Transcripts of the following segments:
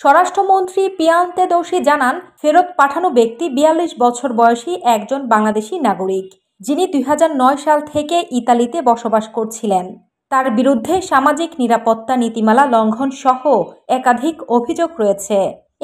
স্বরাষ্ট্রমন্ত্রী পিয়ান্তেদৌসি জানান, ফেরত পাঠানো ব্যক্তি ৪২ বছর বয়সী একজন বাংলাদেশি নাগরিক, যিনি ২০০৯ সাল থেকে ইতালিতে বসবাস করছিলেন। তার বিরুদ্ধে সামাজিক নিরাপত্তা নীতিমালা লঙ্ঘন সহ একাধিক অভিযোগ রয়েছে।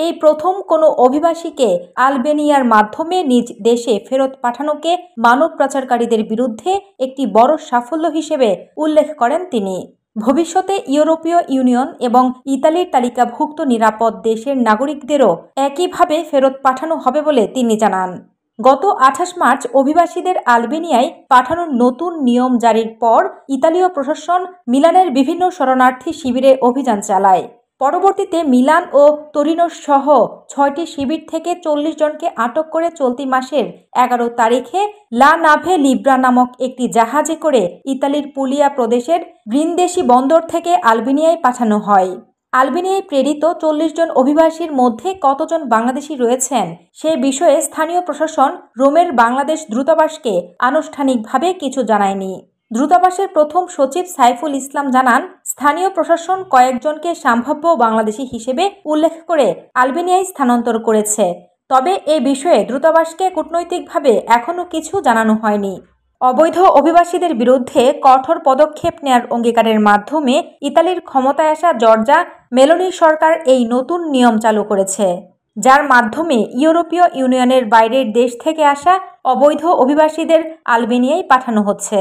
এই প্রথম কোনো অভিবাসীকে আলবেনিয়ার মাধ্যমে নিজ দেশে ফেরত পাঠানোকে মানব পাচারকারীদের বিরুদ্ধে একটি বড় সাফল্য হিসেবে উল্লেখ করেন তিনি। ভবিষ্যতে ইউরোপীয় ইউনিয়ন এবং ইতালির তালিকাভুক্ত নিরাপদ দেশের নাগরিকদেরও একইভাবে ফেরত পাঠানো হবে বলে তিনি জানান। গত ২৮ মার্চ অভিবাসীদের আলবেনিয়ায় পাঠানোর নতুন নিয়ম জারির পর ইতালীয় প্রশাসন মিলানের বিভিন্ন শরণার্থী শিবিরে অভিযান চালায়। পরবর্তীতে মিলান ও তোরিনো সহ ৬টি শিবির থেকে ৪০ জনকে আটক করে চলতি মাসের ১১ তারিখে লা নাভে লিব্রা নামক একটি জাহাজে করে ইতালির পুলিয়া প্রদেশের ব্রিন্দেসি বন্দর থেকে আলবেনিয়ায় পাঠানো হয়। আলবেনিয়ায় প্রেরিত ৪০ জন অভিবাসীর মধ্যে কতজন বাংলাদেশি রয়েছেন সে বিষয়ে স্থানীয় প্রশাসন রোমের বাংলাদেশ দূতাবাসকে আনুষ্ঠানিকভাবে কিছু জানায়নি। দূতাবাসের প্রথম সচিব সাইফুল ইসলাম জানান, স্থানীয় প্রশাসন কয়েকজনকে সম্ভাব্য বাংলাদেশি হিসেবে উল্লেখ করে আলবেনিয়ায় স্থানান্তর করেছে। তবে এ বিষয়ে দূতাবাসকে কূটনৈতিকভাবে এখনও কিছু জানানো হয়নি। অবৈধ অভিবাসীদের বিরুদ্ধে কঠোর পদক্ষেপ নেয়ার অঙ্গীকারের মাধ্যমে ইতালির ক্ষমতায় আসা জর্জা মেলোনির সরকার এই নতুন নিয়ম চালু করেছে, যার মাধ্যমে ইউরোপীয় ইউনিয়নের বাইরের দেশ থেকে আসা অবৈধ অভিবাসীদের আলবেনিয়ায় পাঠানো হচ্ছে।